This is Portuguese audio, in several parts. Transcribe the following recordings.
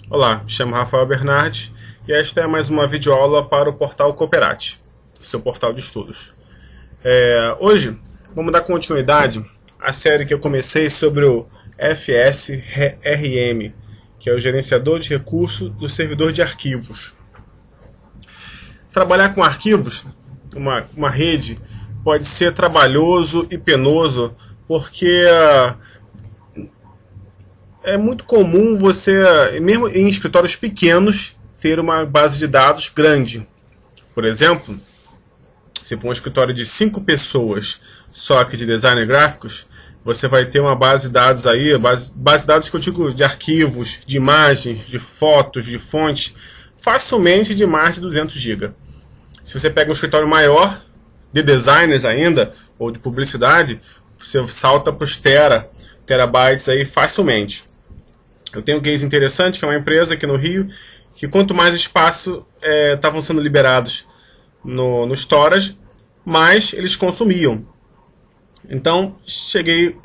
Olá, me chamo Rafael Bernardi e esta é mais uma videoaula para o portal Cooperate, seu portal de estudos. Hoje vamos dar continuidade à série que eu comecei sobre o FSRM, que é o Gerenciador de Recursos do Servidor de Arquivos. Trabalhar com arquivos, uma rede, pode ser trabalhoso e penoso, porque é muito comum você, mesmo em escritórios pequenos, ter uma base de dados grande. Por exemplo, se for um escritório de 5 pessoas, só que de design gráficos, você vai ter uma base de dados aí, base de dados que eu digo de arquivos, de imagens, de fotos, de fontes, facilmente de mais de 200 GB. Se você pega um escritório maior, de designers ainda, ou de publicidade, você salta para os terabytes aí facilmente. Eu tenho um case interessante, que é uma empresa aqui no Rio, que quanto mais espaço estavam sendo liberados no storage, mais eles consumiam. Então, cheguei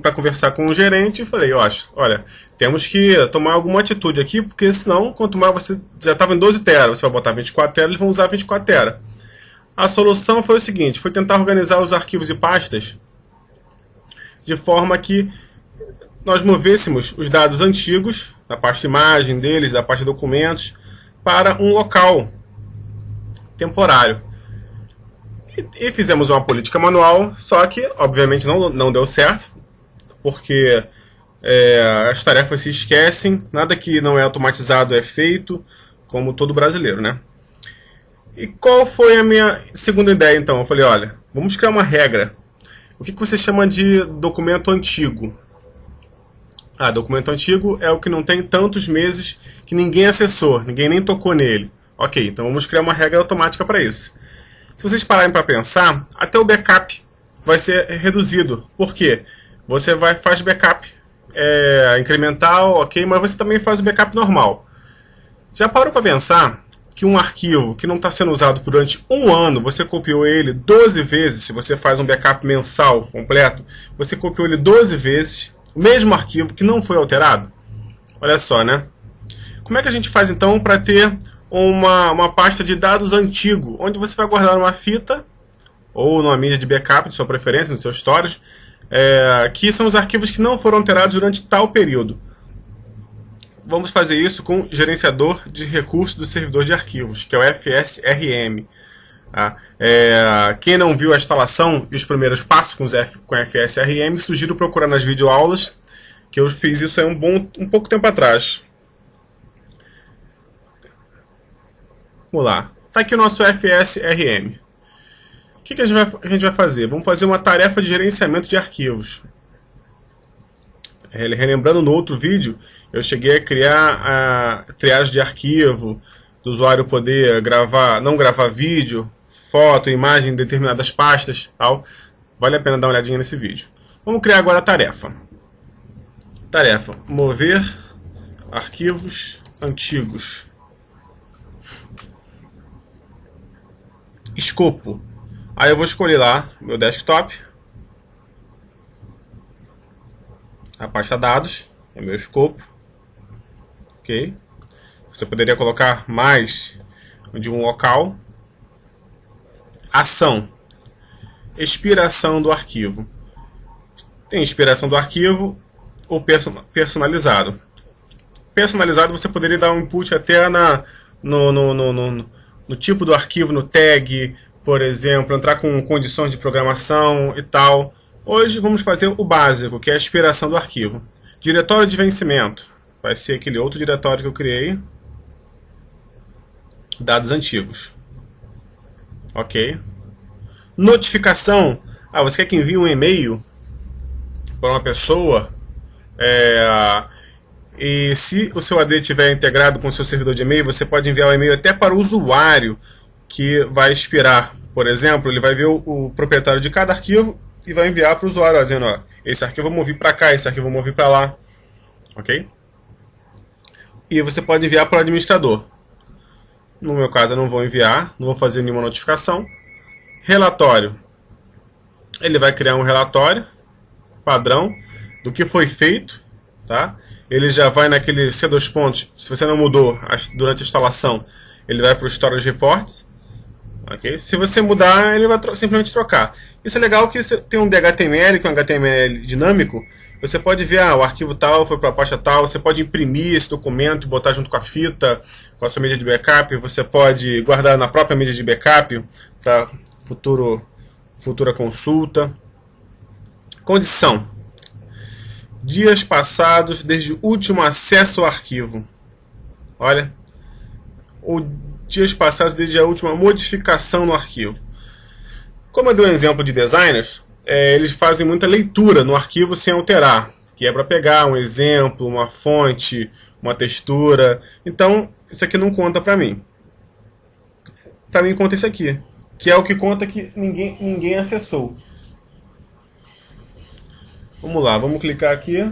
para conversar com o gerente e falei, olha, temos que tomar alguma atitude aqui, porque senão, quanto mais você já estava em 12 tera, você vai botar 24 tera, eles vão usar 24 tera. A solução foi o seguinte, foi tentar organizar os arquivos e pastas de forma que nós movêssemos os dados antigos, da parte imagem deles, da parte documentos, para um local temporário. E fizemos uma política manual, só que obviamente não deu certo, porque as tarefas se esquecem, nada que não é automatizado é feito, como todo brasileiro, né? E qual foi a minha segunda ideia então? Eu falei, olha, vamos criar uma regra. O que você chama de documento antigo? Documento antigo é o que não tem tantos meses que ninguém acessou, ninguém nem tocou nele. Ok, então vamos criar uma regra automática para isso. Se vocês pararem para pensar, até o backup vai ser reduzido. Por quê? Você faz backup incremental, ok, mas você também faz o backup normal. Já parou para pensar que um arquivo que não está sendo usado durante um ano, você copiou ele 12 vezes, se você faz um backup mensal completo, você copiou ele 12 vezes, o mesmo arquivo que não foi alterado? Olha só, né? Como é que a gente faz então para ter uma pasta de dados antigo, onde você vai guardar uma fita ou numa mídia de backup de sua preferência, no seu storage, que são os arquivos que não foram alterados durante tal período? Vamos fazer isso com o Gerenciador de Recursos do Servidor de Arquivos, que é o FSRM. Tá? Quem não viu a instalação e os primeiros passos com FSRM, sugiro procurar nas videoaulas, que eu fiz isso aí um pouco tempo atrás. Vamos lá. Está aqui o nosso FSRM. O que a gente vai fazer? Vamos fazer uma tarefa de gerenciamento de arquivos. Relembrando no outro vídeo, eu cheguei a criar a triagem de arquivo, do usuário poder não gravar vídeo, foto, imagem em determinadas pastas, tal. Vale a pena dar uma olhadinha nesse vídeo. Vamos criar agora a tarefa. Tarefa: mover arquivos antigos. Escopo. Aí eu vou escolher lá meu desktop, a pasta dados, é meu escopo. Ok. Você poderia colocar mais de um local. Ação: expiração do arquivo. Tem expiração do arquivo ou personalizado. Personalizado você poderia dar um input até no tipo do arquivo, no tag, por exemplo, entrar com condições de programação e tal. Hoje vamos fazer o básico, que é a expiração do arquivo. Diretório de vencimento. Vai ser aquele outro diretório que eu criei. Dados antigos. Ok. Notificação. Você quer que envie um e-mail para uma pessoa? E se o seu AD estiver integrado com o seu servidor de e-mail, você pode enviar o e-mail até para o usuário que vai expirar. Por exemplo, ele vai ver o proprietário de cada arquivo e vai enviar para o usuário, dizendo, esse arquivo eu movi para cá, esse arquivo eu movi para lá. Ok? E você pode enviar para o administrador. No meu caso eu não vou enviar, não vou fazer nenhuma notificação. Relatório. Ele vai criar um relatório padrão do que foi feito, tá? ele já vai naquele C2 pontos. Se você não mudou durante a instalação, ele vai para o Storage Reports. Okay? Se você mudar, ele vai simplesmente trocar. Isso é legal que você tem um DHTML, que é um HTML dinâmico. Você pode ver, o arquivo tal foi para a pasta tal. Você pode imprimir esse documento e botar junto com a fita, com a sua mídia de backup. Você pode guardar na própria mídia de backup para futura consulta. Condição: dias passados desde o último acesso ao arquivo. Olha, dias passados desde a última modificação no arquivo. Como eu dei um exemplo de designers, eles fazem muita leitura no arquivo sem alterar, que é para pegar um exemplo, uma fonte, uma textura. Então, isso aqui não conta para mim. Para mim conta isso aqui, que é o que conta que ninguém acessou. Vamos lá, vamos clicar aqui.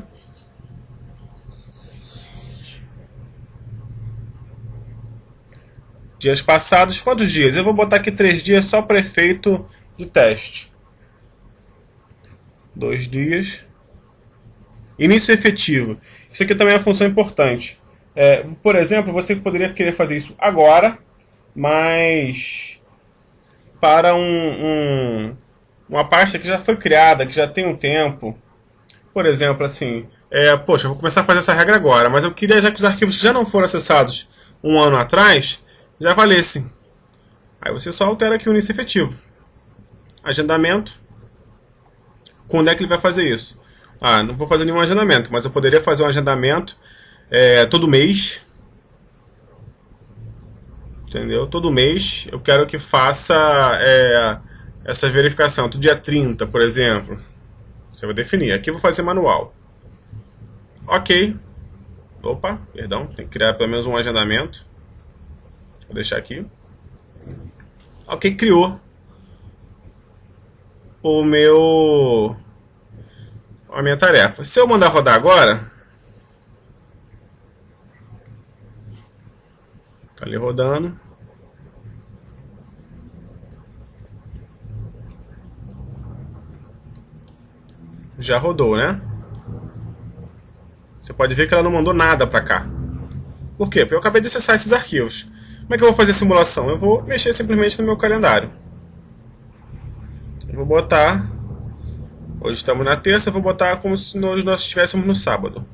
Dias passados, quantos dias? Eu vou botar aqui 3 dias só para efeito de teste. 2 dias. Início efetivo. Isso aqui também é uma função importante. Por exemplo, você poderia querer fazer isso agora, mas para uma pasta que já foi criada, que já tem um tempo. Por exemplo, assim, poxa, eu vou começar a fazer essa regra agora, mas eu queria já que os arquivos que já não foram acessados um ano atrás já valessem. Aí você só altera aqui o início efetivo. Agendamento. Quando é que ele vai fazer isso? Não vou fazer nenhum agendamento, mas eu poderia fazer um agendamento todo mês. Entendeu? Todo mês eu quero que faça essa verificação. Do dia 30, por exemplo. Você vai definir. Aqui eu vou fazer manual. Ok. Opa, perdão. Tem que criar pelo menos um agendamento. Vou deixar aqui. Ok, criou a minha tarefa. Se eu mandar rodar agora, tá ali rodando. Já rodou, né? Você pode ver que ela não mandou nada para cá. Por quê? Porque eu acabei de acessar esses arquivos. Como é que eu vou fazer a simulação? Eu vou mexer simplesmente no meu calendário. Eu vou botar... Hoje estamos na terça, eu vou botar como se nós estivéssemos no sábado.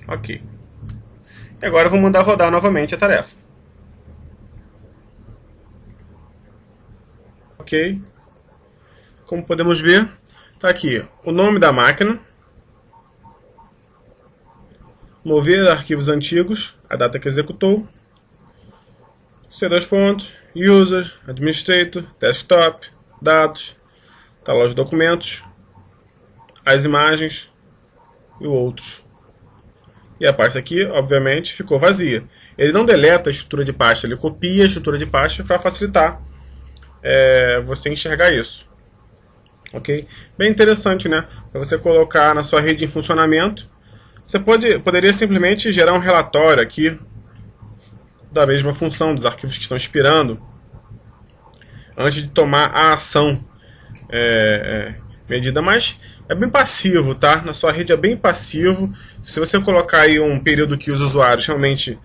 Ok. E agora eu vou mandar rodar novamente a tarefa. Ok. Como podemos ver, está aqui o nome da máquina, mover arquivos antigos, a data que executou, C2 pontos, user, administrator, desktop, dados, tá lá os documentos, as imagens e outros. E a pasta aqui, obviamente, ficou vazia. Ele não deleta a estrutura de pasta, ele copia a estrutura de pasta para facilitar você enxergar isso. Ok? Bem interessante, né? Para você colocar na sua rede em funcionamento. Você poderia simplesmente gerar um relatório aqui da mesma função dos arquivos que estão expirando antes de tomar a ação medida, mas é bem passivo, tá? Na sua rede é bem passivo. Se você colocar aí um período que os usuários realmente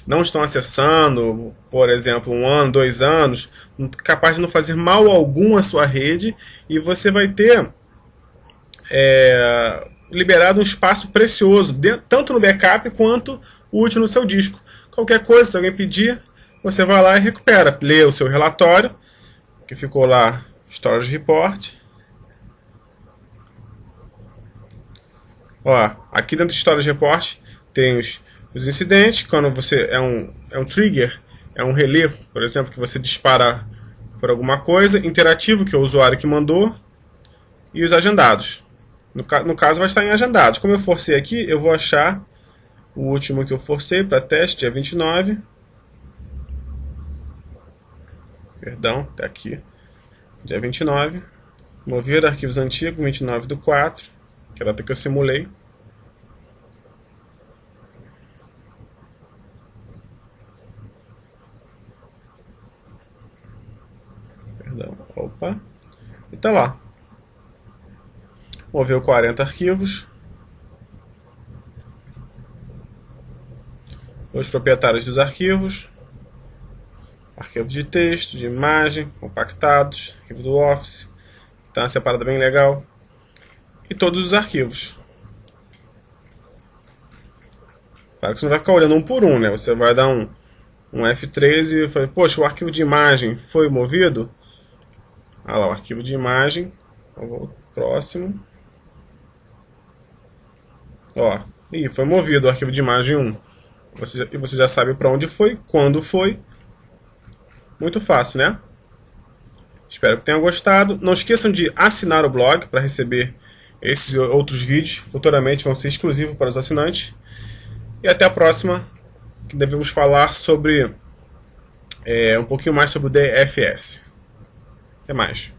não estão acessando, por exemplo, 1 ano, 2 anos, capaz de não fazer mal algum à sua rede, e você vai ter liberado um espaço precioso, tanto no backup quanto útil no seu disco. Qualquer coisa, se alguém pedir, você vai lá e recupera, lê o seu relatório, que ficou lá, Storage Report. Ó, aqui dentro do Storage Report tem os incidentes, quando você é um trigger, é um relé, por exemplo, que você dispara por alguma coisa, interativo, que é o usuário que mandou, e os agendados. No caso vai estar em agendados. Como eu forcei aqui, eu vou achar o último que eu forcei para teste, dia 29. Perdão, tá aqui. Dia 29. Mover arquivos antigos, 29/4, que é a data que eu simulei. Perdão, opa. E tá lá. Moveu 40 arquivos. os proprietários dos arquivos, arquivo de texto, de imagem, compactados, arquivo do Office, tá uma separada bem legal, e todos os arquivos. Claro que você não vai ficar olhando um por um, né? Você vai dar um F3 e fala, poxa, o arquivo de imagem foi movido? Ah lá, o arquivo de imagem, vou próximo. Ó, e foi movido o arquivo de imagem 1. E você já sabe para onde foi, quando foi. Muito fácil, né? Espero que tenham gostado. Não esqueçam de assinar o blog para receber esses outros vídeos. Futuramente vão ser exclusivos para os assinantes. E até a próxima, que devemos falar sobre um pouquinho mais sobre o DFS. Até mais.